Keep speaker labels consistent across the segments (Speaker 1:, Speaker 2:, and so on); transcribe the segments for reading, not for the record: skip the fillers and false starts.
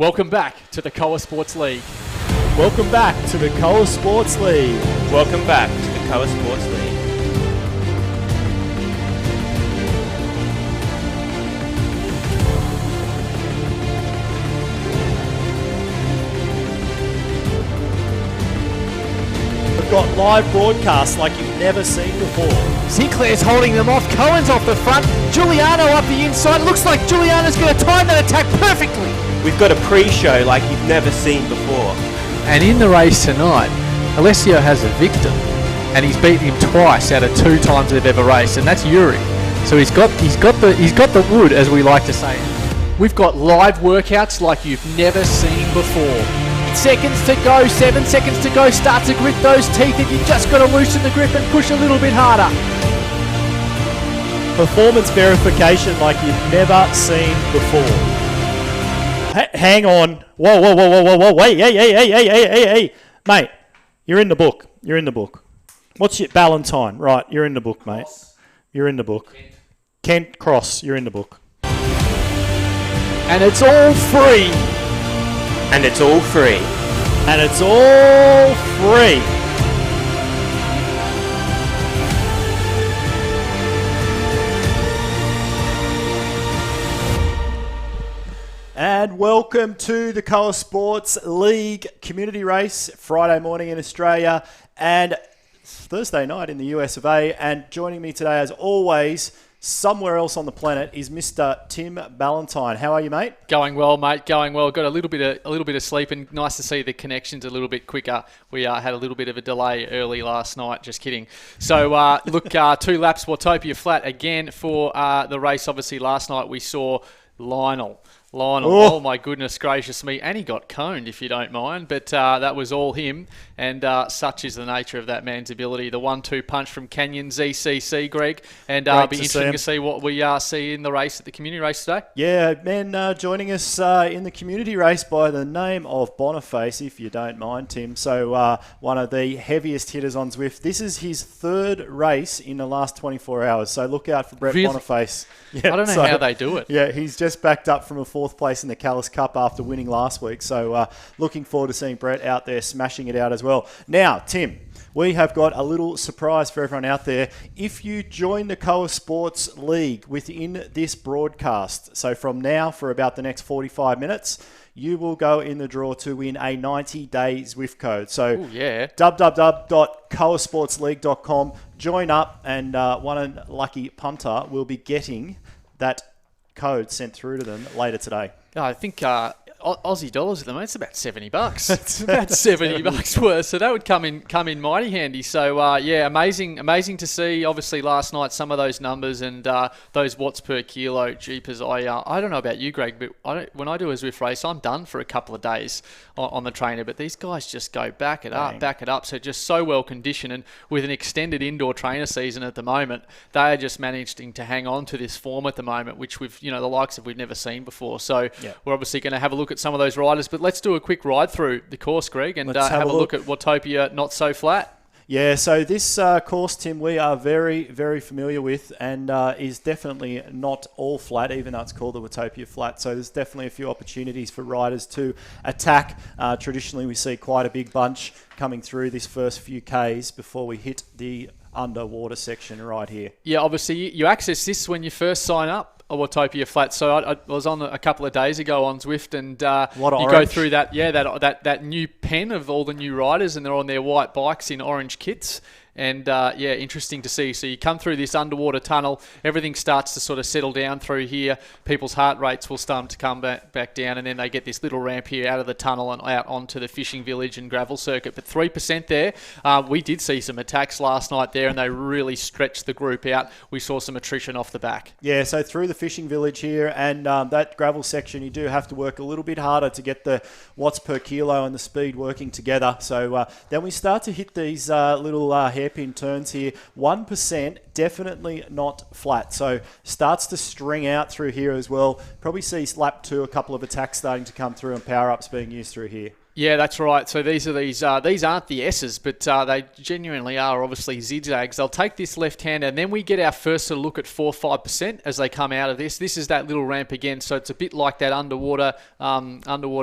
Speaker 1: Welcome back to the Coa Sports League.
Speaker 2: Welcome back to the Coa Sports League.
Speaker 3: Welcome back to the Coa Sports League.
Speaker 2: We've got live broadcasts like you've never seen before.
Speaker 1: Sinclair's holding them off. Cohen's off the front. Giuliano up the inside. Looks like Giuliano's going to time that attack perfectly.
Speaker 3: We've got a pre-show like you've never seen before.
Speaker 4: And in the race tonight, Alessio has a victim, and he's beaten him twice out of 2 times they've ever raced, and that's Yuri. So he's got the wood, as we like to say.
Speaker 1: We've got live workouts like you've never seen before. Seconds to go, 7 seconds to go. Start to grit those teeth, and you've just got to loosen the grip and push a little bit harder.
Speaker 2: Performance verification like you've never seen before. Hang on. Whoa. Wait, hey. Mate, you're in the book. What's your Valentine? Right, you're in the book, mate. You're in the book. Kent Cross, you're in the book.
Speaker 1: And it's all free.
Speaker 3: And it's all free.
Speaker 2: And it's all free. And welcome to the Coa Sports League community race, Friday morning in Australia and Thursday night in the US of A. And joining me today, as always, somewhere else on the planet, is Mr. Tim Ballantyne. How are you, mate?
Speaker 4: Going well, mate. Going well. Got a little bit of sleep, and nice to see the connections a little bit quicker. We had a little bit of a delay early last night. Just kidding. So look, 2 laps, Watopia flat again for the race. Obviously, last night we saw Lionel, oh my goodness gracious me, and he got coned, if you don't mind, but that was all him, and such is the nature of that man's ability. The 1-2 punch from Canyon ZCC, Greg, and it'll be interesting to see what we see in the race at the community race today.
Speaker 2: Yeah, man, joining us in the community race by the name of Boniface, if you don't mind, Tim. So one of the heaviest hitters on Zwift. This is his 3rd race in the last 24 hours, so look out for Brett Boniface.
Speaker 4: Yeah, I don't know how they do it.
Speaker 2: Yeah, he's just backed up from a 4th place in the Callis Cup after winning last week. So looking forward to seeing Brett out there smashing it out as well. Now, Tim, we have got a little surprise for everyone out there. If you join the Coa Sports League within this broadcast, so from now for about the next 45 minutes, you will go in the draw to win a 90-day Zwift code. So www.coasportsleague.com, join up, and one lucky punter will be getting that code sent through to them later today.
Speaker 4: I think Aussie dollars at the moment, it's about $70. It's about $70 worth, so that would come in mighty handy. So yeah, amazing to see. Obviously, last night some of those numbers and those watts per kilo. Jeepers, I don't know about you, Greg, but when I do a Zwift race, I'm done for a couple of days on the trainer. But these guys just go back it up. So just so well conditioned, and with an extended indoor trainer season at the moment, they are just managing to hang on to this form at the moment, which the likes of we've never seen before. So we're obviously going to have a look at some of those riders, but let's do a quick ride through the course, Greg, and have a look at Watopia Not So Flat.
Speaker 2: Yeah, so this course, Tim, we are very, very familiar with, and is definitely not all flat, even though it's called the Watopia Flat. So there's definitely a few opportunities for riders to attack. Traditionally, we see quite a big bunch coming through this first few Ks before we hit the underwater section right here. Yeah,
Speaker 4: obviously you access this when you first sign up. Watopia Flat. So I was on a couple of days ago on Zwift, and you go through that new pen of all the new riders, and they're on their white bikes in orange kits. And interesting to see. So you come through this underwater tunnel, everything starts to sort of settle down through here. People's heart rates will start to come back down, and then they get this little ramp here out of the tunnel and out onto the fishing village and gravel circuit. But 3% there. We did see some attacks last night there, and they really stretched the group out. We saw some attrition off the back.
Speaker 2: Yeah, so through the fishing village here and that gravel section, you do have to work a little bit harder to get the watts per kilo and the speed working together. So then we start to hit these little hairpin turns here. 1%, definitely not flat. So starts to string out through here as well. Probably see lap 2, a couple of attacks starting to come through and power-ups being used through here.
Speaker 4: Yeah, that's right. So these aren't the S's, but they genuinely are obviously zigzags. They'll take this left-hander, and then we get our first sort of look at 4-5% as they come out of this. This is that little ramp again, so it's a bit like that underwater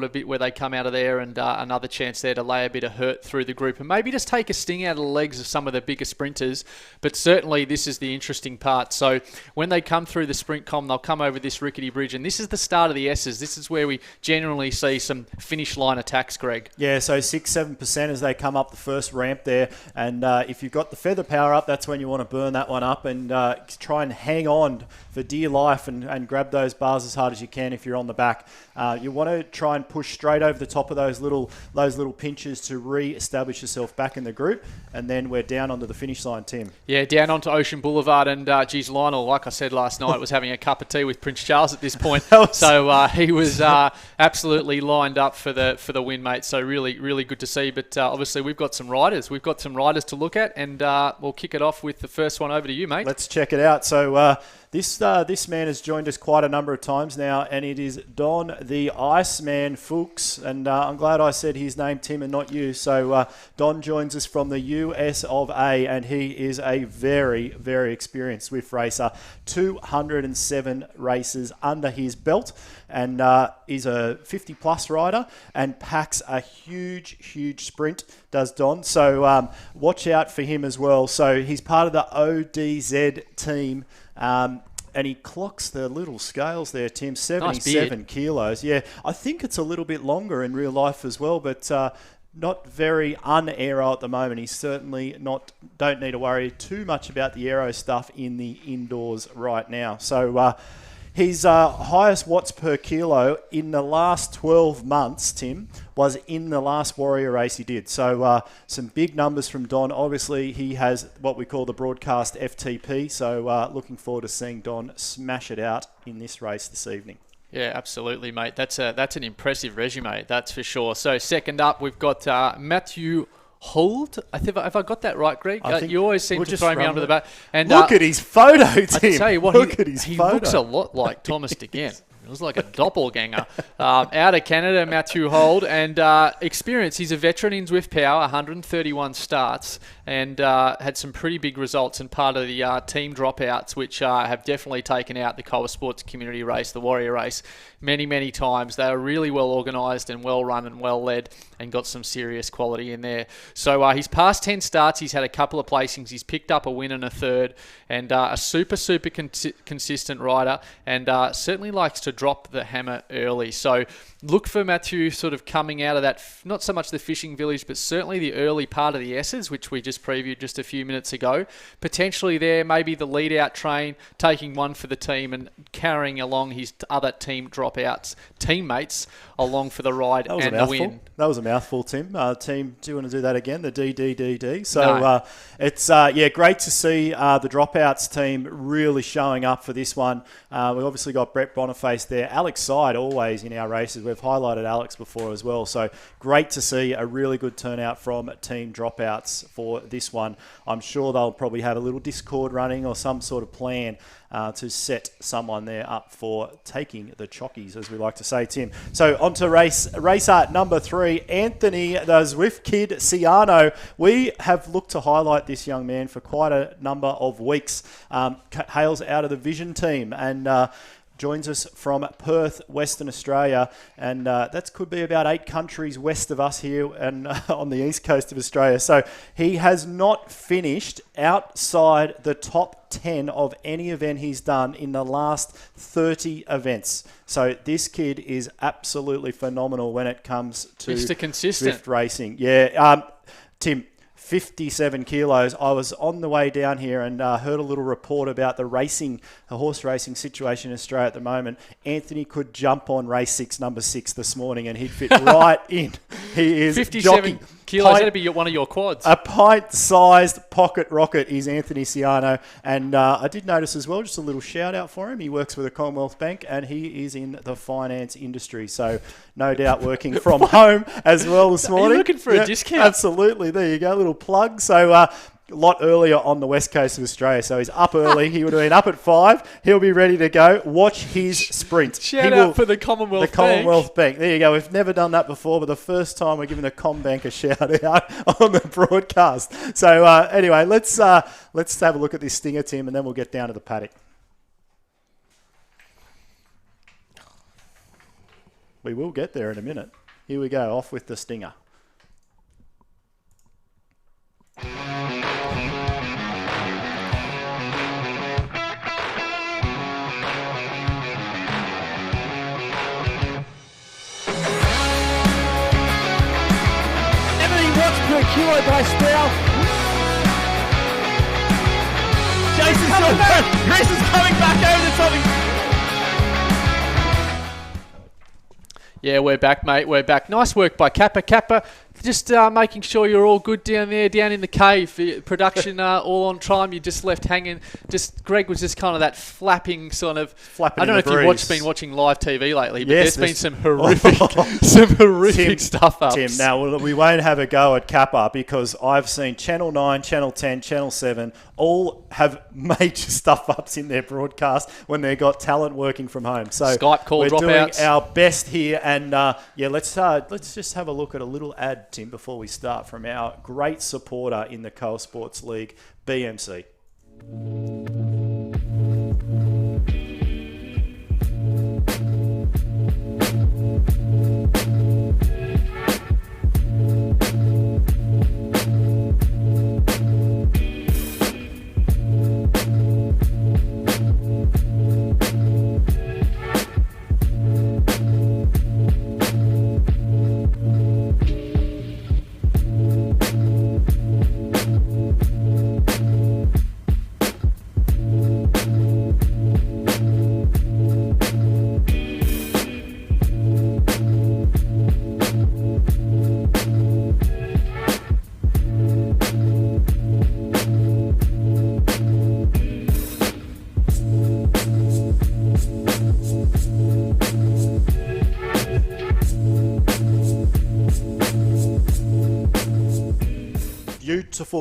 Speaker 4: bit where they come out of there, and another chance there to lay a bit of hurt through the group and maybe just take a sting out of the legs of some of the bigger sprinters. But certainly this is the interesting part. So when they come through the sprint com, they'll come over this rickety bridge, and this is the start of the S's. This is where we generally see some finish line attacks, Greg.
Speaker 2: Yeah, so 6-7% as they come up the first ramp there. And if you've got the feather power up, that's when you want to burn that one up and try and hang on for dear life and grab those bars as hard as you can if you're on the back. You want to try and push straight over the top of those little pinches to re-establish yourself back in the group. And then we're down onto the finish line, Tim.
Speaker 4: Yeah, down onto Ocean Boulevard. And, geez, Lionel, like I said last night, was having a cup of tea with Prince Charles at this point. So he was absolutely lined up for the win, mate. So really, really good to see. But obviously we've got some riders. We've got some riders to look at, and we'll kick it off with the first one. Over to you, mate.
Speaker 2: Let's check it out. So this man has joined us quite a number of times now, and it is Don the Iceman Fuchs. And I'm glad I said his name, Tim, and not you. So Don joins us from the US of A, and he is a very, very experienced Swift racer. 207 races under his belt, and is a 50-plus rider and packs a huge sprint, does Don. So watch out for him as well. So he's part of the ODZ team. And he clocks the little scales there, Tim, 77 kilos. Yeah, I think it's a little bit longer in real life as well, but not very un-aero at the moment. He's certainly don't need to worry too much about the aero stuff in the indoors right now. So his highest watts per kilo in the last 12 months, Tim, was in the last Warrior race he did. So some big numbers from Don. Obviously, he has what we call the broadcast FTP. So looking forward to seeing Don smash it out in this race this evening.
Speaker 4: Yeah, absolutely, mate. That's an impressive resume, that's for sure. So second up, we've got Matthew Hold. Have I got that right, Greg? You always seem to throw me under the back. And
Speaker 2: look at his photo, Tim.
Speaker 4: I tell you what, he
Speaker 2: photo.
Speaker 4: Looks a lot like Thomas DeGant. It was like a doppelganger. Out of Canada, Matthew Hold. And experience, he's a veteran in Zwift Power, 131 starts, and had some pretty big results in part of the team dropouts, which have definitely taken out the Coa Sports Community Race, the Warrior Race, many times. They are really well organised and well run and well led, and got some serious quality in there. So he's passed 10 starts. He's had a couple of placings. He's picked up a win and a third, and a super consistent rider, and certainly likes to drop the hammer early. So look for Matthew sort of coming out of that, not so much the fishing village, but certainly the early part of the S's, which we just previewed just a few minutes ago. Potentially there, maybe the lead out train, taking one for the team and carrying along his other team dropouts, teammates, along for the ride and the win.
Speaker 2: That was a mouthful, Tim. Team, do you want to do that again? The DDDD. So
Speaker 4: no.
Speaker 2: It's great to see the dropouts team really showing up for this one. We've obviously got Brett Boniface there. Alex Side always in our races. We've highlighted Alex before as well. So great to see a really good turnout from team dropouts for this one. I'm sure they'll probably have a little Discord running or some sort of plan to set someone there up for taking the chockies, as we like to say, Tim. So on to racer number 3, Anthony, the Zwift kid, Ciano. We have looked to highlight this young man for quite a number of weeks. Hails out of the Vision team and joins us from Perth, Western Australia, and that could be about 8 countries west of us here and on the east coast of Australia. So he has not finished outside the top 10 of any event he's done in the last 30 events. So this kid is absolutely phenomenal when it comes to
Speaker 4: Mr. Consistent
Speaker 2: Zwift racing. Yeah, Tim, 57 kilos. I was on the way down here and heard a little report about the horse racing situation in Australia at the moment. Anthony could jump on race 6, number 6 this morning, and he'd fit right in. He is
Speaker 4: 57 kilos. That'd be one of your quads.
Speaker 2: A pint-sized pocket rocket is Anthony Ciano, and I did notice as well, just a little shout out for him. He works with the Commonwealth Bank, and he is in the finance industry, so no doubt working from home as well this morning.
Speaker 4: Are you looking for a discount?
Speaker 2: Absolutely. There you go, little plug. So lot earlier on the west coast of Australia, so he's up early. He would have been up at 5. He'll be ready to go. Watch his sprint.
Speaker 4: Shout out for the Commonwealth Bank.
Speaker 2: The Commonwealth Bank. There you go. We've never done that before, but the first time we're giving the Combank a shout out on the broadcast. So anyway, let's have a look at this stinger, Tim, and then we'll get down to the paddock. We will get there in a minute. Here we go. Off with the stinger.
Speaker 1: Per kilo by Sproul.
Speaker 3: Jason's coming back. Chris is coming back over the top.
Speaker 4: Yeah, we're back, mate. We're back. Nice work by Kappa. Kappa, just making sure you're all good down there, down in the cave. Production all on time. You just left hanging. Greg was just kind of that flapping sort of. I don't know if you've been watching live TV lately, but there's been some horrific stuff up.
Speaker 2: Tim, now we won't have a go at Kappa because I've seen Channel 9, Channel 10, Channel 7 all have major stuff ups in their broadcast when they've got talent working from home. So
Speaker 4: Skype call
Speaker 2: we're
Speaker 4: dropouts.
Speaker 2: doing our best here, and let's just have a look at a little ad, Tim, before we start from our great supporter in the Coa Sports League, BMC.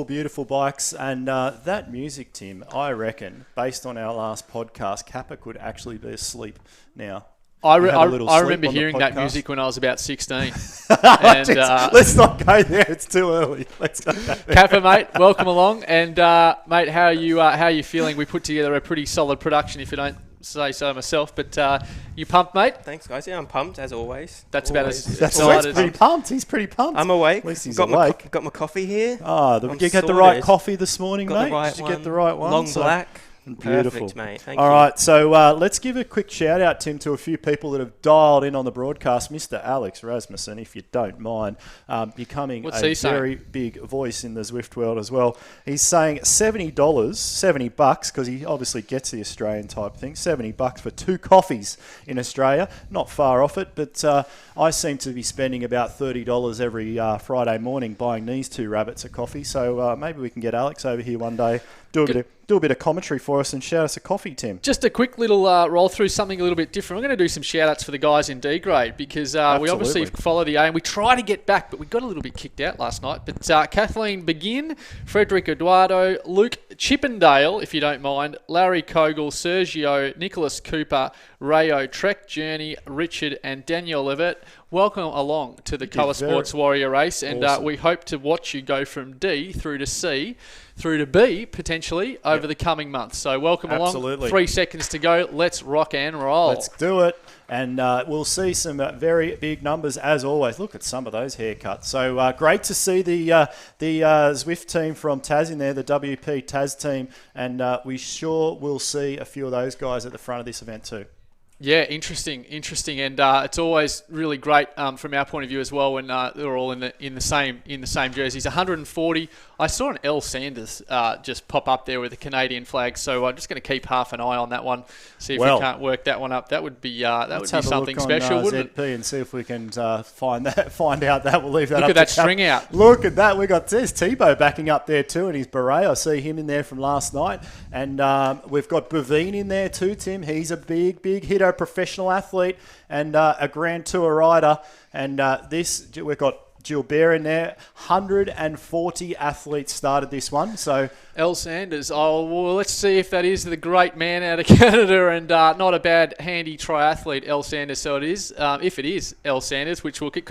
Speaker 2: Beautiful bikes, and that music, Tim, I reckon, based on our last podcast, Kappa could actually be asleep now.
Speaker 4: I remember hearing that music when I was about 16.
Speaker 2: Let's not go there. It's too early. Let's go there.
Speaker 4: Kappa, mate, welcome along. And, mate, how are you feeling? We put together a pretty solid production, if you don't say so myself. But you pumped, mate?
Speaker 3: Thanks, guys. Yeah, I'm pumped, as always.
Speaker 4: That's about as
Speaker 2: That's
Speaker 4: excited.
Speaker 2: pretty pumped. He's pretty pumped.
Speaker 3: I'm awake.
Speaker 2: At least he's
Speaker 3: awake. Got my coffee here.
Speaker 2: Did you get the right coffee this morning, mate?
Speaker 3: Did
Speaker 2: you get the right one?
Speaker 3: Long black.
Speaker 2: Beautiful.
Speaker 3: Perfect, mate. Thank you.
Speaker 2: All right, so let's give a quick shout out, Tim, to a few people that have dialed in on the broadcast. Mr. Alex Rasmussen, if you don't mind, becoming a very big voice in the Zwift world as well. He's saying $70, $70, because he obviously gets the Australian type thing, $70 for 2 coffees in Australia. Not far off it, but I seem to be spending about $30 every Friday morning buying these 2 rabbits of coffee. So maybe we can get Alex over here one day, do a bit of commentary for us and shout us a coffee, Tim.
Speaker 4: Just a quick little roll through something a little bit different. I'm going to do some shout outs for the guys in D grade because we obviously follow the A and we try to get back, but we got a little bit kicked out last night. But Kathleen Begin, Frederick Eduardo, Luke Chippendale, if you don't mind, Larry Kogel, Sergio, Nicholas Cooper, Rayo, Trek Journey, Richard and Daniel Levitt. Welcome along to the Coa Sports Warrior race, and awesome. We hope to watch you go from D through to C, through to B, potentially, over the coming months. So welcome along. 3 seconds to go. Let's rock and roll.
Speaker 2: Let's do it. And we'll see some very big numbers, as always. Look at some of those haircuts. So great to see the Zwift team from Taz in there, the WP Taz team, and we sure will see a few of those guys at the front of this event too.
Speaker 4: Yeah, interesting, and it's always really great from our point of view as well when they're all in the same jerseys. 140. I saw an L Sanders just pop up there with the Canadian flag, so I'm just going to keep half an eye on that one. See if we can't work that one up. That would be something special, wouldn't it?
Speaker 2: ZP and see if we can find out that. We'll leave that.
Speaker 4: Look
Speaker 2: up
Speaker 4: at that string out.
Speaker 2: Look at that. There's Tebow backing up there too, and his beret. I see him in there from last night, and we've got Bavine in there too. Tim, he's a big hitter. Professional athlete and a Grand Tour rider, and we've got Gilbert in there. 140 athletes started this one. So
Speaker 4: L. Sanders. Oh, well, let's see if that is the great man out of Canada and not a bad, handy triathlete, L. Sanders. So it is. If it is L. Sanders, which it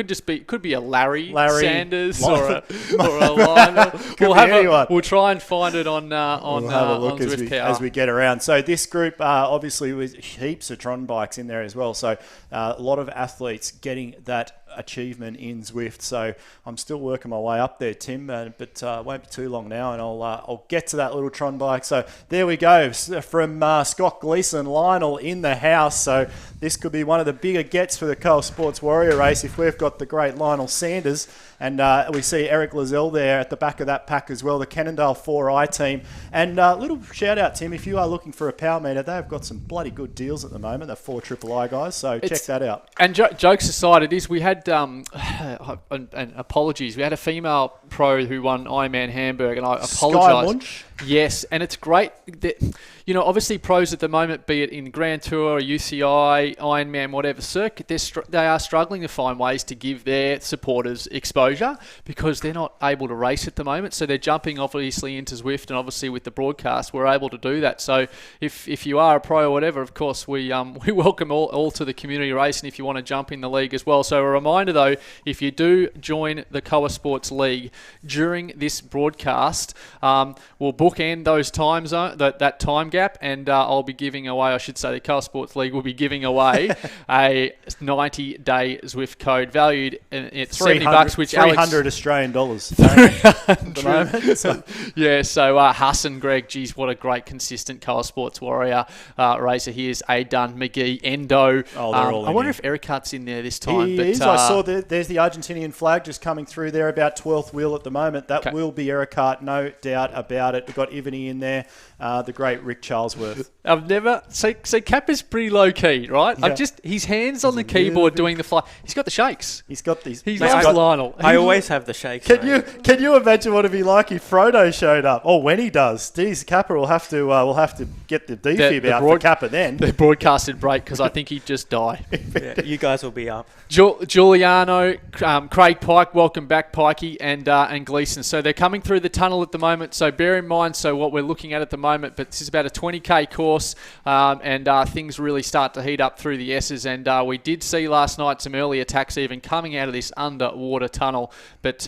Speaker 4: could be a Larry Sanders or a Lionel. We'll try and find it on
Speaker 2: we'll have a look as we get around. So this group obviously with heaps of Tron bikes in there as well. So a lot of athletes getting that achievement in Zwift. So I'm still working my way up there, Tim, but won't be too long now, and I'll get to that little Tron bike. So there we go, from Scott Gleeson, Lionel in the house. So this could be one of the bigger gets for the Coal Sports Warrior race if we've got the great Lionel Sanders. And we see Eric Lozelle there at the back of that pack as well, the Cannondale 4i team. And little shout out, Tim, if you are looking for a power meter, they've got some bloody good deals at the moment, the 4III guys, so check that out.
Speaker 4: And jokes aside, it is, we had, and apologies, we had a female pro who won Ironman Hamburg, and I apologise. Yes, and it's great that, obviously pros at the moment, be it in Grand Tour, UCI, Ironman, whatever circuit, they are struggling to find ways to give their supporters exposure because they're not able to race at the moment. So they're jumping obviously into Zwift, and obviously with the broadcast, we're able to do that. So if you are a pro or whatever, of course, we welcome all to the community race, and if you want to jump in the league as well. So a reminder though, if you do join the Coa Sports League during this broadcast, we'll bookend those time zone, that time gap, and I'll be giving away, the Coa Sports League will be giving away a 90-day Zwift code valued at $70, which
Speaker 2: $300 Australian dollars.
Speaker 4: Yeah, so Hassan, Greg, geez, what a great consistent Coa Sports Warrior racer he is. Aidan, McGee, Endo.
Speaker 2: Oh, they're all
Speaker 4: I wonder if Eric Hart's in there this time.
Speaker 2: He is. I saw there's the Argentinian flag just coming through there, about 12th wheel at the moment. That will be Eric Hart, no doubt about it. We've got Ivany in there, the great Rick Charlesworth.
Speaker 4: I've never... So Cap is pretty low-key, right? Yeah. His hands on the keyboard doing the fly. He's got the shakes.
Speaker 2: He's got these.
Speaker 4: He's like Lionel.
Speaker 3: I always have the shakes.
Speaker 2: Can you imagine what it'd be like if Frodo showed up? Oh, when he does. Geez, Kappa will have to get the defib out for Kappa then.
Speaker 4: The broadcasted break, because I think he'd just die.
Speaker 3: Yeah, you guys will be up.
Speaker 4: Giuliano, Craig Pike, welcome back, Pikey, and Gleeson. So they're coming through the tunnel at the moment. So bear in mind, what we're looking at the moment, but this is about a 20k course, and things really start to heat up through the S's. And we did see last night some early attacks even coming out of this underwater tunnel. But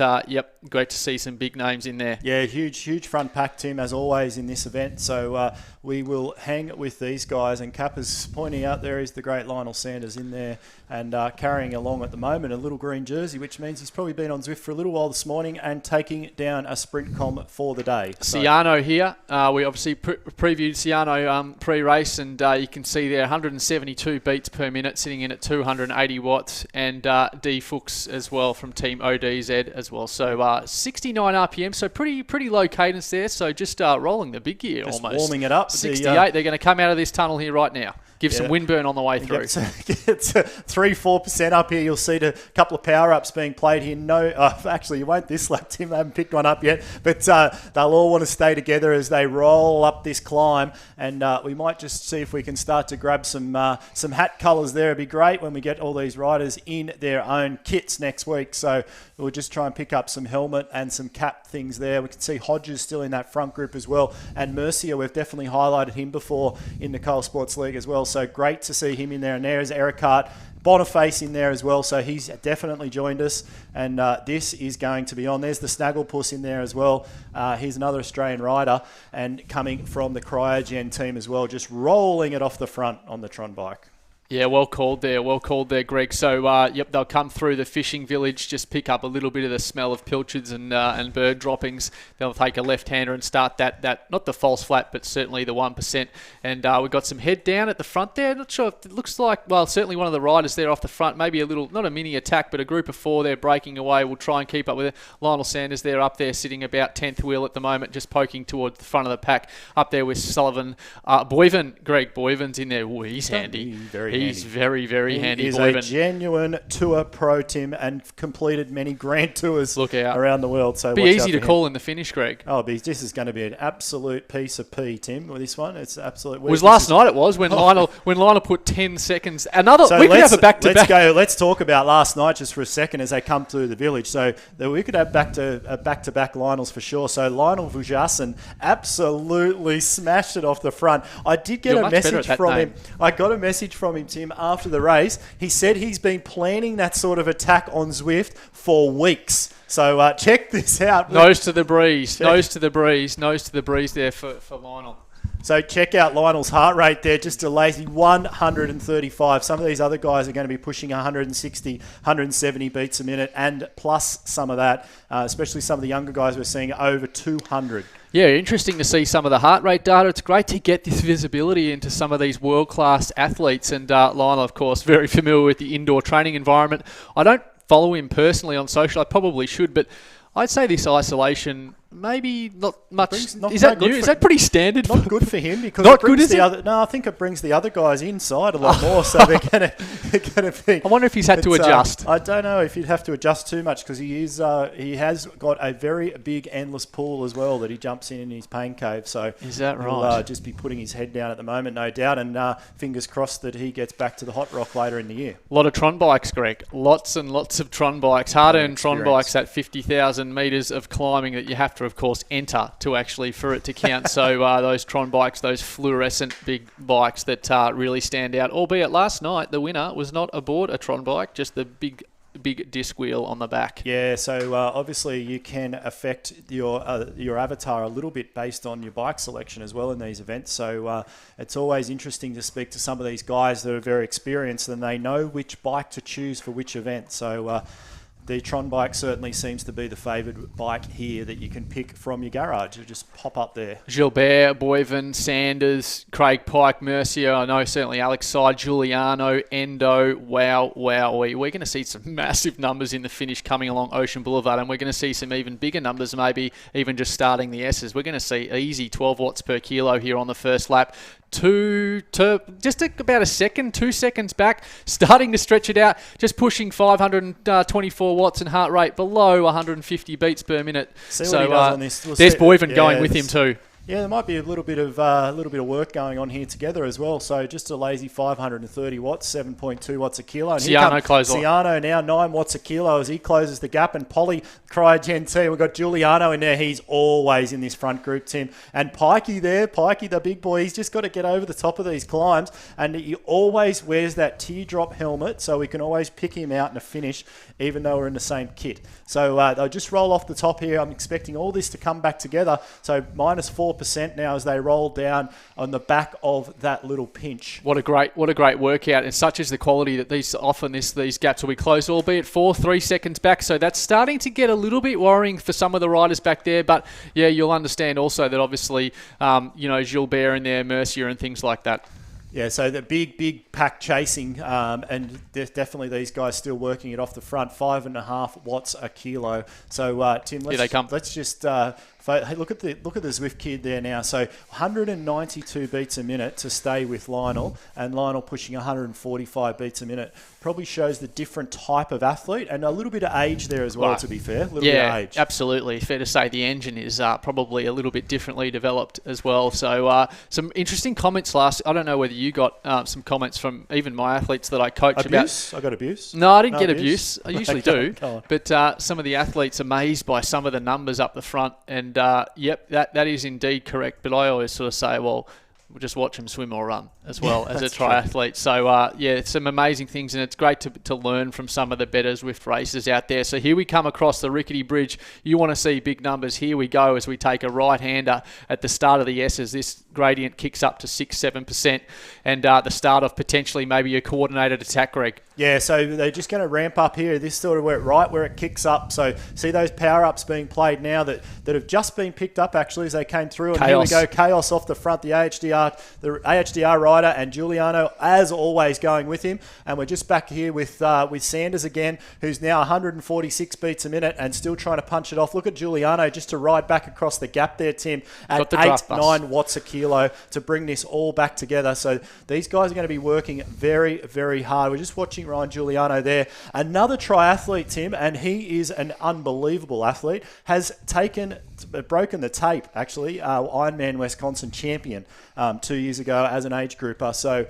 Speaker 4: great to see some big names in there.
Speaker 2: Yeah, huge front pack, Tim, as always in this event. So we will hang with these guys. And Kappa's pointing out there is the great Lionel Sanders in there, and carrying along at the moment a little green jersey, which means he's probably been on Zwift for a little while this morning and taking down a sprint com for the day.
Speaker 4: Ciano here. We obviously previewed Ciano pre-race, and you can see there 172 beats per minute, sitting in at 280 watts, and D Fuchs as well from Team ODZ as well. So 69 RPM, so pretty low cadence there. So just rolling the big gear
Speaker 2: just
Speaker 4: almost.
Speaker 2: Warming it up.
Speaker 4: 68. They're going to come out of this tunnel here right now. Give some windburn on the way through.
Speaker 2: It's 3-4% up here. You'll see a couple of power-ups being played here. No, actually, you won't this lap, Tim. They haven't picked one up yet. But they'll all want to stay together as they roll up this climb. And we might just see if we can start to grab some hat colours there. It'd be great when we get all these riders in their own kits next week. So we'll just try and pick up some helmet and some cap things there. We can see Hodges still in that front group as well. And Mercier, we've definitely highlighted him before in the Coal Sports League as well. So great to see him in there. And there's Eric Hart, Boniface in there as well. So he's definitely joined us. And this is going to be on. There's the Snagglepuss in there as well. He's another Australian rider, and coming from the Cryogen team as well, just rolling it off the front on the Tron bike.
Speaker 4: Yeah, well called there, Greg. So, they'll come through the fishing village, just pick up a little bit of the smell of pilchards and bird droppings. They'll take a left-hander and start that not the false flat, but certainly the 1%. And we've got some head down at the front there. Not sure if it looks like, certainly one of the riders there off the front, maybe a little, not a mini attack, but a group of 4 there breaking away. We'll try and keep up with it. Lionel Sanders there up there sitting about 10th wheel at the moment, just poking towards the front of the pack. Up there with Sullivan. Greg Boyven's in there. Ooh, he's handy.
Speaker 2: handy.
Speaker 4: very, very handy.
Speaker 2: He is
Speaker 4: Boyven.
Speaker 2: a genuine tour pro, Tim, and completed many grand tours
Speaker 4: Look out.
Speaker 2: around the world. So
Speaker 4: Be
Speaker 2: watch
Speaker 4: easy
Speaker 2: out
Speaker 4: to
Speaker 2: for him.
Speaker 4: call in the finish, Greg.
Speaker 2: Oh, this is going to be an absolute piece of pee, Tim, with this one. It's absolute.
Speaker 4: It was last night. It was when Lionel put 10 seconds.
Speaker 2: So
Speaker 4: we could have a back-to-back.
Speaker 2: Let's talk about last night just for a second as they come through the village. So we could have back-to-back Lionels for sure. So Lionel Vujasin absolutely smashed it off the front. I did get
Speaker 4: You're
Speaker 2: a
Speaker 4: much better
Speaker 2: message
Speaker 4: at that
Speaker 2: from
Speaker 4: name.
Speaker 2: him. I got a message from him, Tim, after the race. He said he's been planning that sort of attack on Zwift for weeks. So check this out.
Speaker 4: Nose to the breeze. Nose to the breeze. Nose to the breeze there for Lionel.
Speaker 2: So check out Lionel's heart rate there, just a lazy 135. Some of these other guys are going to be pushing 160, 170 beats a minute, and plus some of that, especially some of the younger guys we're seeing over 200.
Speaker 4: Yeah, interesting to see some of the heart rate data. It's great to get this visibility into some of these world-class athletes. And Lionel, of course, very familiar with the indoor training environment. I don't follow him personally on social. I probably should, but I'd say this isolation maybe not much. Is that new? Is that pretty standard?
Speaker 2: Not good for him because
Speaker 4: Not
Speaker 2: it brings
Speaker 4: good, is
Speaker 2: the
Speaker 4: it?
Speaker 2: other. No, I think it brings the other guys inside a lot more, so they're going to be.
Speaker 4: I wonder if he's had to adjust.
Speaker 2: I don't know if he'd have to adjust too much because he has got a very big endless pool as well that he jumps in his pain cave. So
Speaker 4: is that
Speaker 2: he'll
Speaker 4: right?
Speaker 2: just be putting his head down at the moment, no doubt, and fingers crossed that he gets back to the hot rock later in the year.
Speaker 4: A lot of Tron bikes, Greg. Lots and lots of Tron bikes. Hard-earned Tron
Speaker 2: Experience.
Speaker 4: bikes at 50,000 metres of climbing that you have to, of course, enter for it to count. So those Tron bikes, those fluorescent big bikes that really stand out. Albeit last night, the winner was not aboard a Tron bike, just the big disc wheel on the back.
Speaker 2: Yeah, so obviously you can affect your avatar a little bit based on your bike selection as well in these events. So it's always interesting to speak to some of these guys that are very experienced and they know which bike to choose for which event. So the Tron bike certainly seems to be the favoured bike here that you can pick from your garage. You just pop up there.
Speaker 4: Gilbert, Boyven, Sanders, Craig Pike, Mercier, I know certainly Alex Side, Giuliano, Endo, wow. We're going to see some massive numbers in the finish coming along Ocean Boulevard, and we're going to see some even bigger numbers, maybe even just starting the S's. We're going to see easy 12 watts per kilo here on the first lap. Just about a second, 2 seconds back, starting to stretch it out, just pushing 524 watts and heart rate below 150 beats per minute.
Speaker 2: See what he does on this.
Speaker 4: There's Boyven going with him too.
Speaker 2: Yeah, there might be a little bit of work going on here together as well. So just a lazy 530 watts, 7.2 watts a kilo. And Ciano now 9 watts a kilo as he closes the gap. And Polly Cryogen T. We've got Giuliano in there. He's always in this front group, Tim. And Pikey there, Pikey the big boy. He's just got to get over the top of these climbs. And he always wears that teardrop helmet, so we can always pick him out in a finish, even though we're in the same kit. So they'll just roll off the top here. I'm expecting all this to come back together. So minus 4% now as they roll down on the back of that little pinch.
Speaker 4: What a great workout, and such is the quality that these gaps will be closed, albeit 3 seconds back. So that's starting to get a little bit worrying for some of the riders back there. But yeah, you'll understand also that obviously, Gilbert in there, Mercier and things like that.
Speaker 2: Yeah, so the big pack chasing, and there's definitely these guys still working it off the front, 5.5 watts a kilo. So Tim, let's just look at the Zwift kid there now. So 192 beats a minute to stay with Lionel, and Lionel pushing 145 beats a minute. Probably shows the different type of athlete and a little bit of age there as well. Right. To be fair, bit of age.
Speaker 4: Absolutely. Fair to say the engine is probably a little bit differently developed as well. So some interesting comments I don't know whether you got some comments from even my athletes that I coach
Speaker 2: abuse? I got abuse.
Speaker 4: No, I didn't get abuse. I usually do. But some of the athletes amazed by some of the numbers up the front. And yep, that is indeed correct. But I always sort of say, well, we'll just watch them swim or run as well as a triathlete. So, some amazing things, and it's great to learn from some of the better Zwift racers out there. So here we come across the Rickety Bridge. You want to see big numbers. Here we go as we take a right-hander at the start of the S's. This gradient kicks up to 6-7%, and the start of potentially maybe a coordinated attack, Greg.
Speaker 2: Yeah, so they're just going to ramp up here. This sort of where it kicks up. So see those power-ups being played now that have just been picked up actually as they came through. And Chaos. Here we go, Chaos off the front, the AHDR rider, and Giuliano, as always, going with him. And we're just back here with Sanders again, who's now 146 beats a minute and still trying to punch it off. Look at Giuliano just to ride back across the gap there, Tim, at 8-9 watts a kilo to bring this all back together. So these guys are going to be working very, very hard. We're just watching Ryan Giuliano there. Another triathlete, Tim, and he is an unbelievable athlete, has broken the tape, actually, Ironman Wisconsin champion 2 years ago as an age grouper. So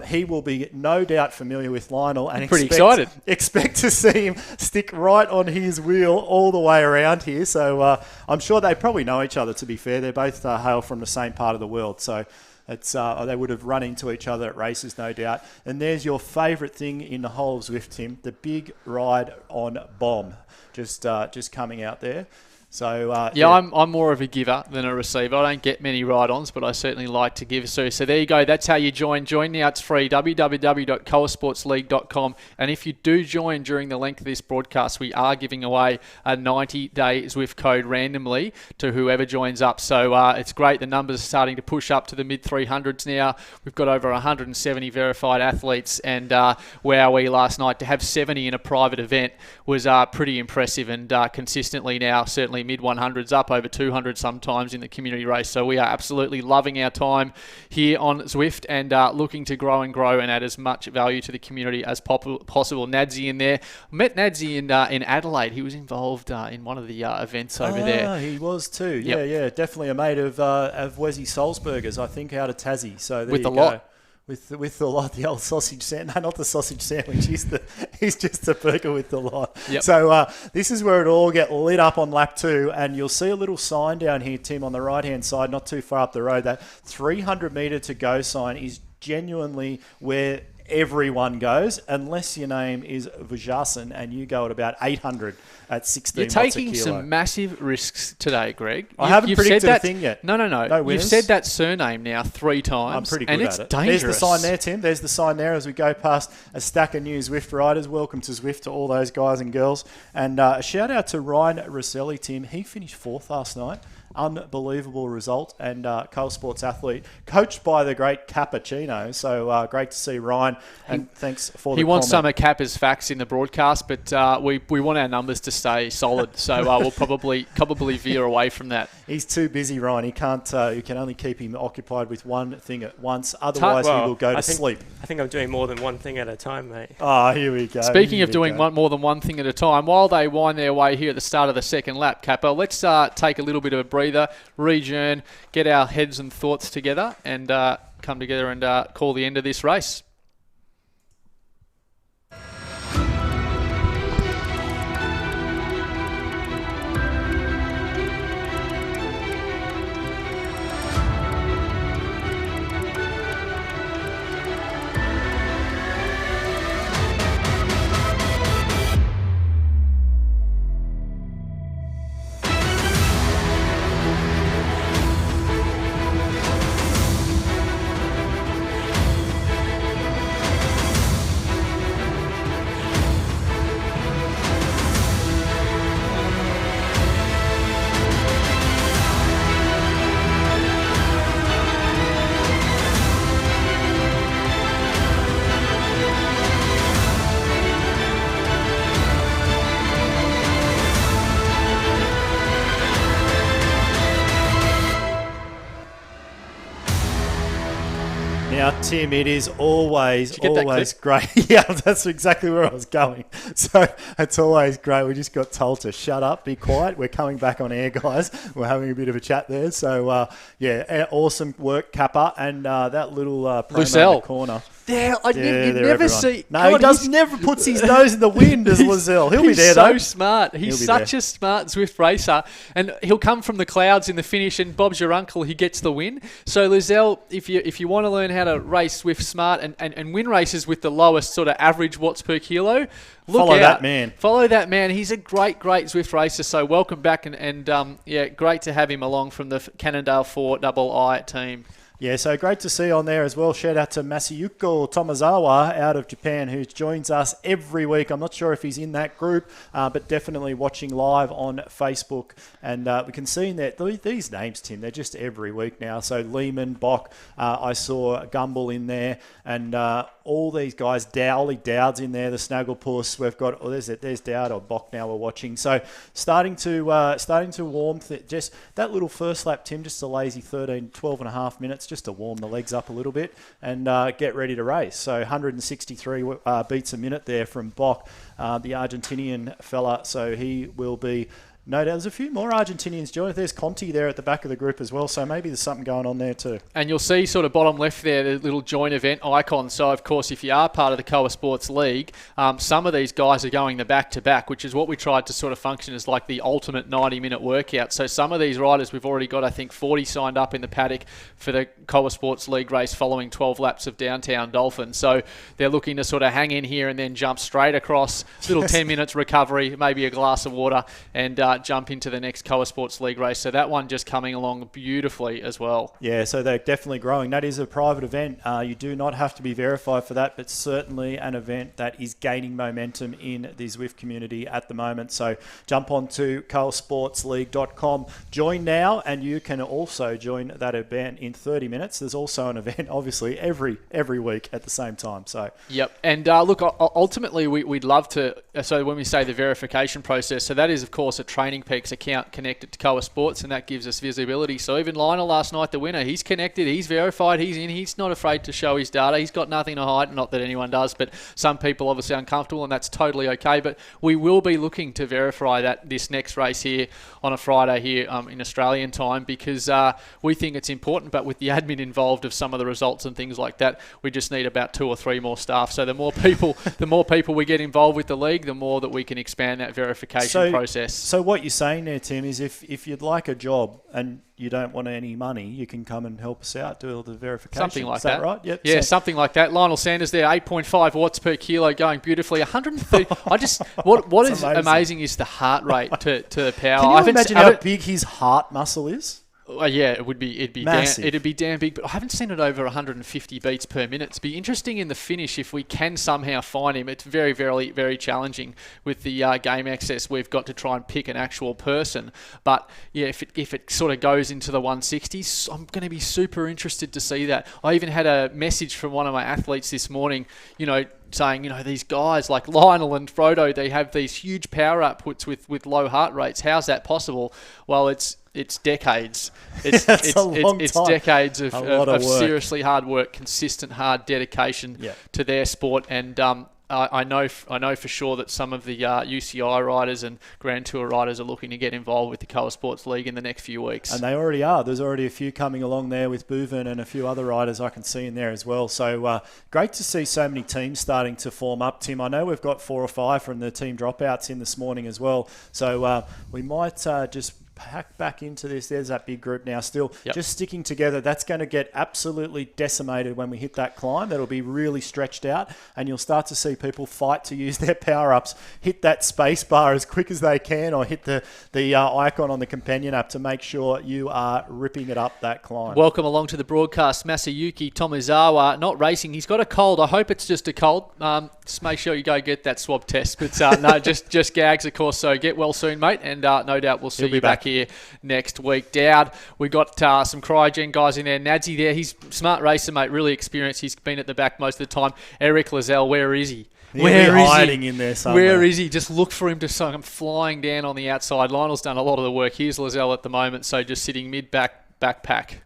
Speaker 2: he will be no doubt familiar with Lionel, and
Speaker 4: pretty excited.
Speaker 2: Expect to see him stick right on his wheel all the way around here. So I'm sure they probably know each other, to be fair. They're both hail from the same part of the world. So it's they would have run into each other at races, no doubt. And there's your favourite thing in the whole of Zwift, Tim, the big ride on Bomb, just coming out there. So
Speaker 4: I'm more of a giver than a receiver. I don't get many ride-ons, but I certainly like to give. So there you go. That's how you join. Join now. It's free. www.coasportsleague.com. And if you do join during the length of this broadcast, we are giving away a 90-day Zwift code randomly to whoever joins up. So it's great. The numbers are starting to push up to the mid-300s now. We've got over 170 verified athletes. And wowee, last night to have 70 in a private event was pretty impressive, and consistently now, certainly mid-100s, up over 200 sometimes in the community race. So we are absolutely loving our time here on Zwift, and looking to grow and add as much value to the community as possible. Nadsy in there. Met Nadsy in Adelaide. He was involved in one of the events over there.
Speaker 2: He was too.
Speaker 4: Yep.
Speaker 2: Yeah. Definitely a mate of Wesley Salzburgers, I think, out of Tassie. So there
Speaker 4: with
Speaker 2: you
Speaker 4: the
Speaker 2: go.
Speaker 4: lot.
Speaker 2: With the lot, the old sausage sandwich. No, not the sausage sandwich. He's just a burger with the lot.
Speaker 4: Yep.
Speaker 2: So this is where it all get lit up on lap 2, and you'll see a little sign down here, Tim, on the right-hand side, not too far up the road. That 300 metre to go sign is genuinely where everyone goes, unless your name is Vujasin and you go at about 800 at 16 watts a kilo.
Speaker 4: You're taking some massive risks today, Greg.
Speaker 2: I haven't predicted a thing yet.
Speaker 4: No. You've said that surname now 3 times.
Speaker 2: I'm pretty good
Speaker 4: and
Speaker 2: at
Speaker 4: it's
Speaker 2: it.
Speaker 4: Dangerous.
Speaker 2: There's the sign there, Tim. There's the sign there as we go past a stack of new Zwift riders. Welcome to Zwift to all those guys and girls. And a shout out to Ryan Rosselli, Tim. He finished 4th last night. Unbelievable result, and Coal Sports athlete, coached by the great Cappuccino. So great to see Ryan, and thanks for the
Speaker 4: He wants
Speaker 2: comment.
Speaker 4: some of Kappa's facts in the broadcast, but we want our numbers to stay solid. So we'll probably veer away from that.
Speaker 2: He's too busy, Ryan. He can't. You can only keep him occupied with one thing at once. Otherwise, he will go to sleep.
Speaker 3: I think I'm doing more than one thing at a time, mate.
Speaker 2: Oh, here we go.
Speaker 4: Speaking of doing more than one thing at a time, while they wind their way here at the start of the second lap, Kappa, let's take a little bit of a breather, rejourn, get our heads and thoughts together, and come together and call the end of this race.
Speaker 2: Now, Tim, it is always
Speaker 4: that
Speaker 2: great. Yeah, that's exactly where I was going. So it's always great. We just got told to shut up, be quiet. We're coming back on air, guys. We're having a bit of a chat there. So, awesome work, Kappa. And that little promo in the corner.
Speaker 4: Yeah, you never see.
Speaker 2: No, he never puts his nose in the wind as Lizelle. He'll be there, though.
Speaker 4: He's so smart. He's such a smart Zwift racer. And he'll come from the clouds in the finish, and Bob's your uncle. He gets the win. So, Lizelle, if you want to learn how to race Zwift smart and win races with the lowest sort of average watts per kilo,
Speaker 2: Follow that man.
Speaker 4: Follow that man. He's a great Zwift racer. So, welcome back. And great to have him along from the Cannondale 4 II team.
Speaker 2: Yeah, so great to see on there as well. Shout out to Masayuko Tomazawa out of Japan, who joins us every week. I'm not sure if he's in that group, but definitely watching live on Facebook. And we can see in there, these names, Tim, they're just every week now. So Lehman, Bock, I saw Gumbel in there, and all these guys, Ollie Dowd's in there, the Snagglepuss. We've got, there's Dowd or Bock now we're watching. So starting to warm, just that little first lap, Tim, just a lazy 12 and a half minutes, just to warm the legs up a little bit and get ready to race. So 163 beats a minute there from Bock, the Argentinian fella. So he will be... No doubt. There's a few more Argentinians joining. There's Conti there at the back of the group as well, so maybe there's something going on there too.
Speaker 4: And you'll see sort of bottom left there, the little joint event icon. So, of course, if you are part of the Koa Sports League, some of these guys are going the back-to-back, which is what we tried to sort of function as like the ultimate 90-minute workout. So some of these riders, we've already got, I think, 40 signed up in the paddock for the Koa Sports League race following 12 laps of Downtown Dolphin. So they're looking to sort of hang in here and then jump straight across, little 10 minutes recovery, maybe a glass of water, and jump into the next Koa Sports League race. So that one just coming along beautifully as well.
Speaker 2: Yeah, so they're definitely growing. That is a private event. You do not have to be verified for that, but certainly an event that is gaining momentum in the Zwift community at the moment. So jump on to koasportsleague.com. Join now, and you can also join that event in 30 minutes. There's also an event, obviously, every week at the same time. So
Speaker 4: yep. And look, ultimately, we'd love to... So when we say the verification process, so that is, of course, a Training Peaks account connected to Koa Sports, and that gives us visibility. So even Lionel last night, the winner, he's connected, he's verified, he's in, he's not afraid to show his data. He's got nothing to hide, not that anyone does, but some people obviously uncomfortable, and that's totally okay. But we will be looking to verify that this next race here on a Friday here in Australian time, because we think it's important, but with the admin involved of some of the results and things like that, we just need about 2 or 3 more staff. So the more people we get involved with the league, the more that we can expand that verification process.
Speaker 2: So what you're saying there, Tim, is if you'd like a job and you don't want any money, you can come and help us out, do all the verification.
Speaker 4: Something like
Speaker 2: is that right? Yep.
Speaker 4: Yeah, something like that. Lionel Sanders there, 8.5 watts per kilo, going beautifully. 130. What is amazing is the heart rate to the power.
Speaker 2: Can you imagine how big his heart muscle is?
Speaker 4: Yeah, it'd be
Speaker 2: massive.
Speaker 4: It'd be damn big, but I haven't seen it over 150 beats per minute. It'd be interesting in the finish if we can somehow find him. It's very, very, very challenging with the game access. We've got to try and pick an actual person, but yeah, if it sort of goes into the 160s, I'm going to be super interested to see that. I even had a message from one of my athletes this morning, saying, these guys like Lionel and Frodo, they have these huge power outputs with low heart rates. How's that possible? Well, it's decades. It's decades of seriously hard work, consistent hard dedication to their sport, and I know for sure that some of the UCI riders and Grand Tour riders are looking to get involved with the Koa Sports League in the next few weeks.
Speaker 2: And they already are. There's already a few coming along there with Bouvin and a few other riders I can see in there as well. So great to see so many teams starting to form up, Tim. I know we've got 4 or 5 from the team dropouts in this morning as well. So we might just pack back into this. There's that big group now still just sticking together. That's going to get absolutely decimated when we hit that climb. That'll be really stretched out, and you'll start to see people fight to use their power-ups, hit that space bar as quick as they can, or hit the icon on the companion app to make sure you are ripping it up that climb.
Speaker 4: Welcome along to the broadcast, Masayuki Tomizawa, not racing. He's got a cold. I hope it's just a cold. Just make sure you go get that swab test. But no, just gags, of course. So get well soon, mate, and no doubt we'll see you back here next week. Dowd, we got some cryogen guys in there. Nadsy there, he's a smart racer, mate, really experienced. He's been at the back most of the time. Eric Lazelle, where is he?
Speaker 2: Where is hiding in there somewhere?
Speaker 4: Where is he? Just look for him to come flying down on the outside. Lionel's done a lot of the work. Here's Lazelle at the moment, so just sitting mid-backpack.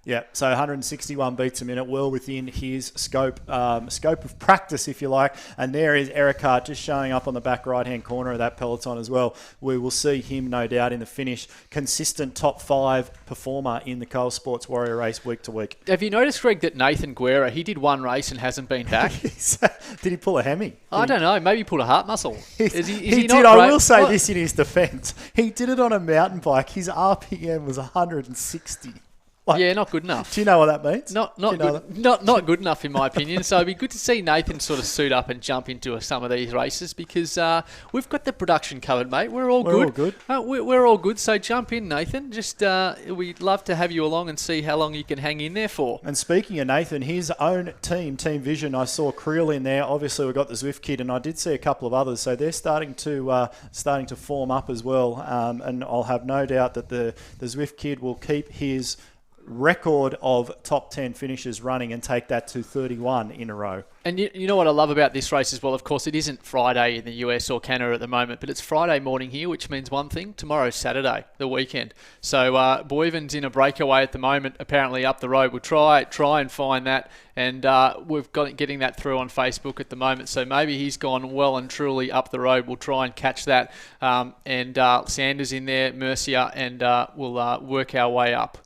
Speaker 2: Yeah, so 161 beats a minute, well within his scope of practice, if you like. And there is Eric Hart just showing up on the back right-hand corner of that peloton as well. We will see him, no doubt, in the finish. Consistent top 5 performer in the Koa Sports Warrior race week to week.
Speaker 4: Have you noticed, Greg, that Nathan Guerra, he did 1 race and hasn't been back?
Speaker 2: Did he pull a hammy?
Speaker 4: I don't know. Maybe he pulled a heart muscle.
Speaker 2: He did. I will say this in his defence. He did it on a mountain bike. His RPM was 160.
Speaker 4: Yeah, not good enough.
Speaker 2: Do you know what that means?
Speaker 4: Not
Speaker 2: Do you know
Speaker 4: good, not good enough in my opinion. So it'd be good to see Nathan sort of suit up and jump into some of these races because we've got the production covered, mate. We're all good. We're all good. So jump in, Nathan. Just we'd love to have you along and see how long you can hang in there for.
Speaker 2: And speaking of Nathan, his own team, Team Vision, I saw Creel in there. Obviously, we've got the Zwift kid, and I did see a couple of others. So they're starting to form up as well. And I'll have no doubt that the Zwift kid will keep his record of top 10 finishes running and take that to 31 in a row.
Speaker 4: And you know what I love about this race as well? Of course, it isn't Friday in the US or Canada at the moment, but it's Friday morning here, which means one thing. Tomorrow's Saturday, the weekend. So Boyven's in a breakaway at the moment, apparently up the road. We'll try and find that. And we've got getting that through on Facebook at the moment. So maybe he's gone well and truly up the road. We'll try and catch that. And Sanders in there, Mercia, and we'll work our way up.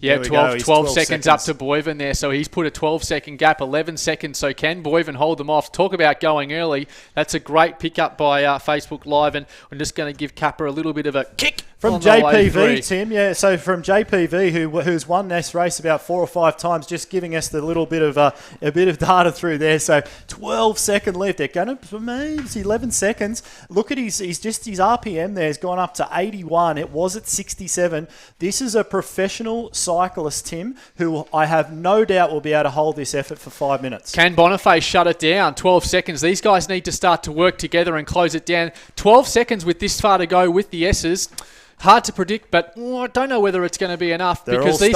Speaker 4: Yeah, 12 seconds up to Boyven there. So he's put a 12-second gap, 11 seconds. So can Boyven hold them off? Talk about going early. That's a great pickup by Facebook Live. And I'm just going to give Kappa a little bit of a kick.
Speaker 2: From JPV, Tim, yeah. So from JPV, who's won this race about 4 or 5 times, just giving us the little bit of a bit of data through there. So 12-second lift. They're going to maybe 11 seconds. Look at his RPM there has gone up to 81. It was at 67. This is a professional cyclist, Tim, who I have no doubt will be able to hold this effort for 5 minutes.
Speaker 4: Can Boniface shut it down? 12 seconds. These guys need to start to work together and close it down. 12 seconds with this far to go with the S's. Hard to predict, but I don't know whether it's going to be enough because these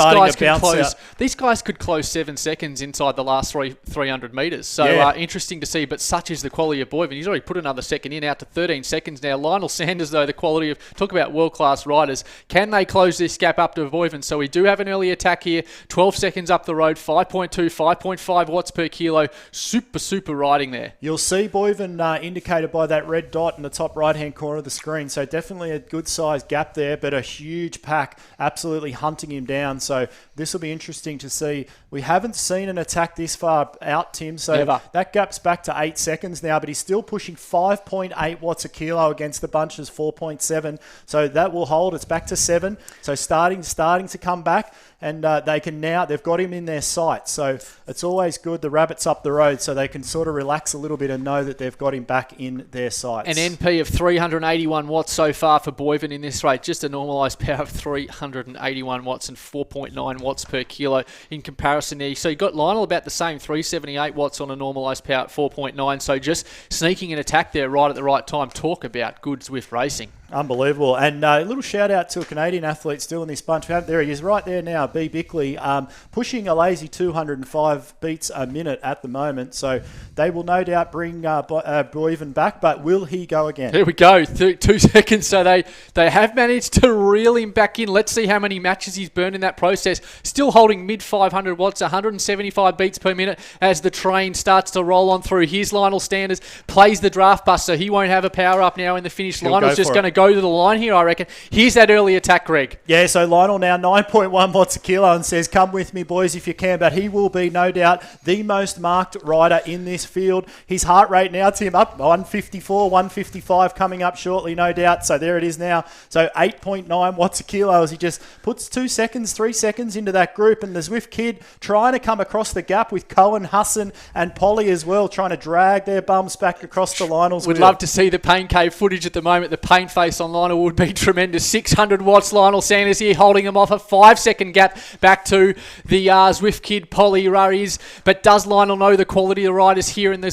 Speaker 4: guys could close 7 seconds inside the last 300 metres. So interesting to see, but such is the quality of Boyven. He's already put another second in, out to 13 seconds now. Lionel Sanders, though, the quality of, talk about world-class riders. Can they close this gap up to Boyven? So we do have an early attack here. 12 seconds up the road, 5.2, 5.5 watts per kilo. Super riding there.
Speaker 2: You'll see Boyven indicated by that red dot in the top right-hand corner of the screen. So definitely a good-sized gap there, but a huge pack absolutely hunting him down. So this will be interesting to see. We haven't seen an attack this far out, Tim. So
Speaker 4: Never.
Speaker 2: That gap's back to 8 seconds now, but he's still pushing 5.8 watts a kilo against the bunch's 4.7. So that will hold. It's back to 7. So starting to come back. And they've got him in their sights. So it's always good. The rabbit's up the road, so they can sort of relax a little bit and know that they've got him back in their sights.
Speaker 4: An NP of 381 watts so far for Boyven in this race. Just a normalised power of 381 watts and 4.9 watts per kilo in comparison there. So you've got Lionel about the same, 378 watts on a normalised power at 4.9. So just sneaking an attack there right at the right time. Talk about good Zwift racing.
Speaker 2: Unbelievable. And a little shout out to a Canadian athlete still in this bunch. There he is right there now, B. Bickley, pushing a lazy 205 beats a minute at the moment. So they will no doubt bring Boyven back, but will he go again?
Speaker 4: There we go, 2 seconds. So they have managed to reel him back in. Let's see how many matches he's burned in that process. Still holding mid 500 watts, 175 beats per minute as the train starts to roll on through. Here's Lionel Sanders, plays the draft bus, so he won't have a power up now in the finish. Lionel's just going to go to the line here, I reckon. Here's that early attack, Greg.
Speaker 2: Yeah, so Lionel now 9.1 watts a kilo and says, come with me, boys, if you can. But he will be, no doubt, the most marked rider in this field. His heart rate now, Tim, up 154, 155 coming up shortly, no doubt. So there it is now. So 8.9 watts a kilo as he just puts 2 seconds, 3 seconds into that group. And the Zwift kid trying to come across the gap with Cohen, Hassan and Polly as well, trying to drag their bums back across the Lionel's
Speaker 4: Would
Speaker 2: wheel.
Speaker 4: love to see the pain cave footage at the moment. The pain face on Lionel would be tremendous. 600 watts, Lionel Sanders here holding him off a 5-second gap back to the Zwift kid, Polly Rurries. But does Lionel know the quality of the riders here in the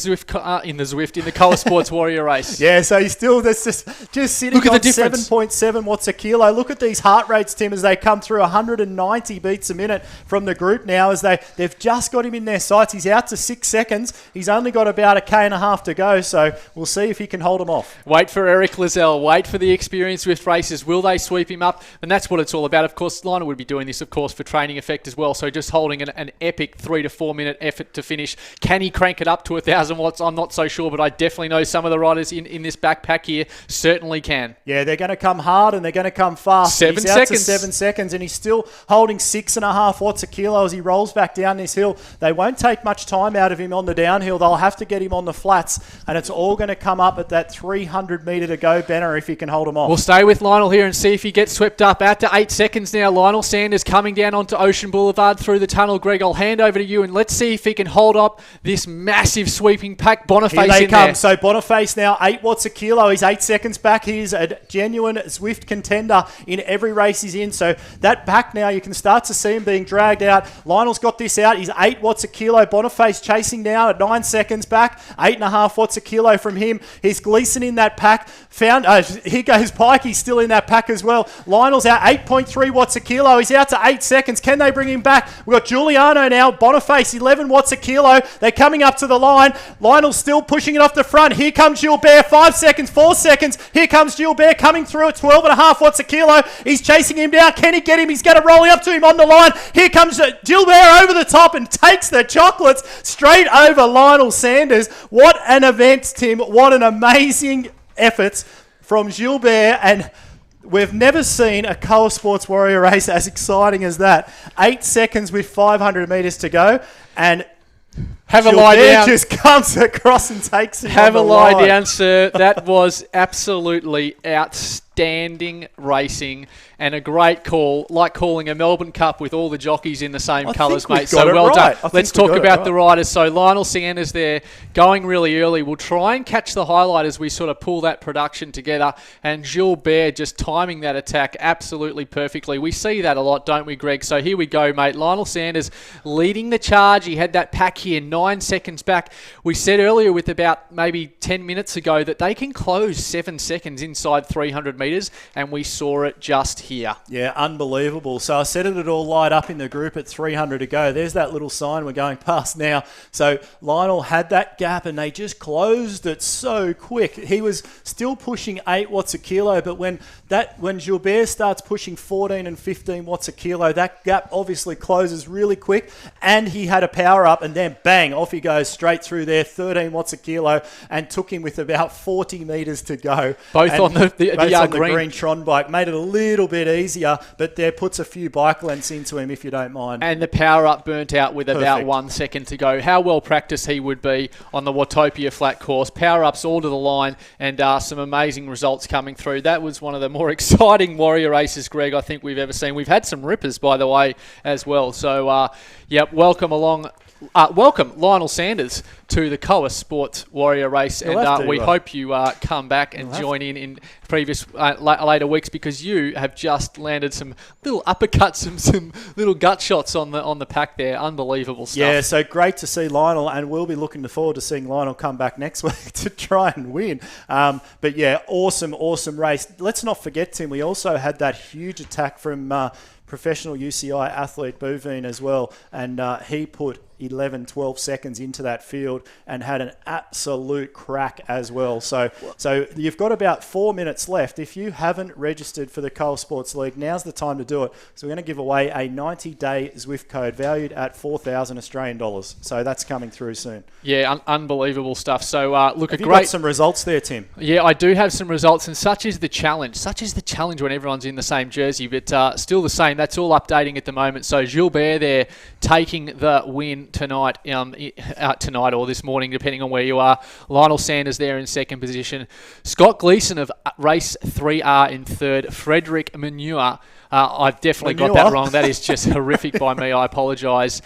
Speaker 4: in the Coa Sports Warrior race?
Speaker 2: Yeah, so he's still just sitting on 7.7 watts a kilo. Look at these heart rates, Tim, as they come through 190 beats a minute from the group now as they've just got him in their sights. He's out to 6 seconds. He's only got about 1.5 km to go, so we'll see if he can hold them off.
Speaker 4: Wait for Eric Lizelle. Wait for the experience with races. Will they sweep him up? And that's what it's all about. Of course, Lionel would be doing this, of course, for training effect as well. So just holding an epic 3 to 4 minute effort to finish. Can he crank it up to 1,000 watts? I'm not so sure, but I definitely know some of the riders in this backpack here certainly can.
Speaker 2: Yeah, they're going to come hard and they're going to come fast.
Speaker 4: 7
Speaker 2: he's out
Speaker 4: seconds.
Speaker 2: to 7 seconds and he's still holding 6.5 watts a kilo as he rolls back down this hill. They won't take much time out of him on the downhill. They'll have to get him on the flats and it's all going to come up at that 300 metre to go, Benner, if he can hold them off.
Speaker 4: We'll stay with Lionel here and see if he gets swept up. Out to 8 seconds now. Lionel Sanders coming down onto Ocean Boulevard through the tunnel. Greg, I'll hand over to you and let's see if he can hold up this massive sweeping pack. Boniface
Speaker 2: Here they
Speaker 4: in
Speaker 2: come.
Speaker 4: there.
Speaker 2: So Boniface now 8 watts a kilo. He's 8 seconds back. He's a genuine Zwift contender in every race he's in. So that back now, you can start to see him being dragged out. Lionel's got this out. He's 8 watts a kilo. Boniface chasing now at 9 seconds back. 8.5 watts a kilo from him. He's Gleason in that pack. Here goes Pike. He's still in that pack as well. Lionel's out 8.3 watts a kilo. He's out to 8 seconds. Can they bring him back? We've got Giuliano now. Boniface 11 watts a kilo. They're coming up to the line. Lionel's still pushing it off the front. Here comes Gilbert. 5 seconds, 4 seconds. Here comes Gilbert coming through at 12.5 watts a kilo. He's chasing him down. Can he get him? He's going to rolling up to him on the line. Here comes Gilbert over the top and takes the chocolates straight over Lionel Sanders. What an event, Tim. What an amazing effort from Gilbert, and we've never seen a Coa Sports Warrior race as exciting as that. 8 seconds with 500 metres to go, and
Speaker 4: Have a lie down.
Speaker 2: just comes across and takes him
Speaker 4: Have a
Speaker 2: on the
Speaker 4: lie
Speaker 2: line.
Speaker 4: down, sir. That was absolutely outstanding racing and a great call, like calling a Melbourne Cup with all the jockeys in the same colours, mate. So well done. Let's talk about the riders. So Lionel Sanders there going really early. We'll try and catch the highlight as we sort of pull that production together. And Gilbert just timing that attack absolutely perfectly. We see that a lot, don't we, Greg? So here we go, mate. Lionel Sanders leading the charge. He had that pack here 9 seconds back. We said earlier with about maybe 10 minutes ago that they can close 7 seconds inside 300 metres, and we saw it just here.
Speaker 2: Yeah, unbelievable. So I said it'd all light up in the group at 300 to go. There's that little sign we're going past now. So Lionel had that gap and they just closed it so quick. He was still pushing 8 watts a kilo, but when Gilbert starts pushing 14 and 15 watts a kilo, that gap obviously closes really quick, and he had a power up, and then bang, off he goes straight through there, 13 watts a kilo, and took him with about 40 metres to go.
Speaker 4: Both on the
Speaker 2: green Tron bike. Made it a little bit easier, but there puts a few bike lengths into him, if you don't mind.
Speaker 4: And the power up burnt out with about
Speaker 2: Perfect.
Speaker 4: 1 second to go. How well practiced he would be on the Watopia flat course. Power ups all to the line, and some amazing results coming through. That was one of the more exciting Warrior races, Greg, I think we've ever seen. We've had some rippers, by the way, as well. So, welcome along. Welcome Lionel Sanders to the Coa Sports Warrior race, and we hope you come back and join in previous later weeks, because you have just landed some little uppercuts and some little gut shots on the pack there. Unbelievable stuff.
Speaker 2: Yeah, so great to see Lionel, and we'll be looking forward to seeing Lionel come back next week to try and win. But yeah, awesome race. Let's not forget, Tim, we also had that huge attack from professional UCI athlete Bouvin as well, and he put 11, 12 seconds into that field and had an absolute crack as well. So you've got about 4 minutes left. If you haven't registered for the Coa Sports League, now's the time to do it. So we're going to give away a 90-day Zwift code valued at 4,000 Australian dollars. So that's coming through soon.
Speaker 4: Yeah, unbelievable stuff. So look,
Speaker 2: have you got some results there, Tim?
Speaker 4: Yeah, I do have some results, and such is the challenge. Such is the challenge when everyone's in the same jersey, but still the same. That's all updating at the moment. So Gilbert there taking the win tonight or this morning, depending on where you are. Lionel Sanders there in second position. Scott Gleason of race 3R in third. Frederick Manure. I've definitely got that wrong. That is just horrific by me. I apologise.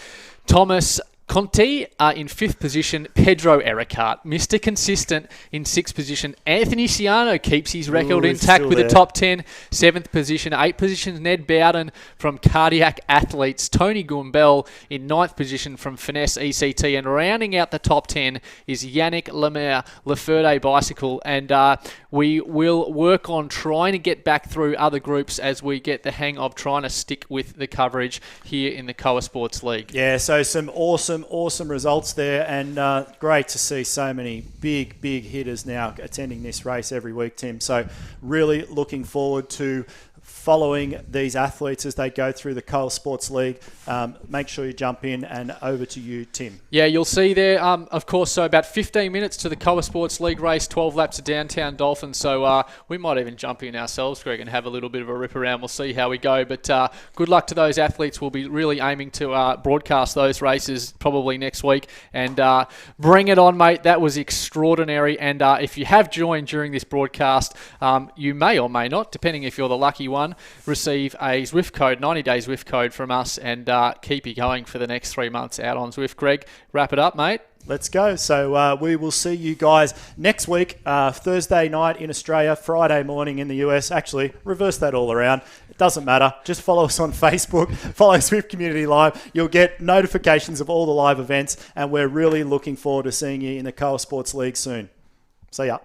Speaker 4: Thomas Conti in fifth position. Pedro Ericart, Mr. Consistent, in sixth position. Anthony Ciano keeps his record intact with a top 10. Seventh position. 8 positions, Ned Bowden from Cardiac Athletes. Tony Gumbel in ninth position from Finesse ECT. And rounding out the top 10 is Yannick Lemaire, Laferde Bicycle. And we will work on trying to get back through other groups as we get the hang of trying to stick with the coverage here in the Coa Sports League.
Speaker 2: Yeah, so some awesome results there, and great to see so many big hitters now attending this race every week, Tim. So really looking forward to following these athletes as they go through the Coal Sports League. Make sure you jump in, and over to you, Tim.
Speaker 4: Yeah, you'll see there, of course, so about 15 minutes to the Coa Sports League race, 12 laps of downtown Dolphin. So we might even jump in ourselves, Greg, and have a little bit of a rip around. We'll see how we go. But good luck to those athletes. We'll be really aiming to broadcast those races probably next week. And bring it on, mate. That was extraordinary. And if you have joined during this broadcast, you may or may not, depending if you're the lucky one, receive a Zwift code, 90-day Zwift code from us, and keep you going for the next 3 months out on Zwift. Greg, wrap it up, mate.
Speaker 2: Let's go. So we will see you guys next week, Thursday night in Australia, Friday morning in the US. Actually, reverse that all around. It doesn't matter. Just follow us on Facebook. Follow Zwift Community Live. You'll get notifications of all the live events, and we're really looking forward to seeing you in the Coal Sports League soon. See ya.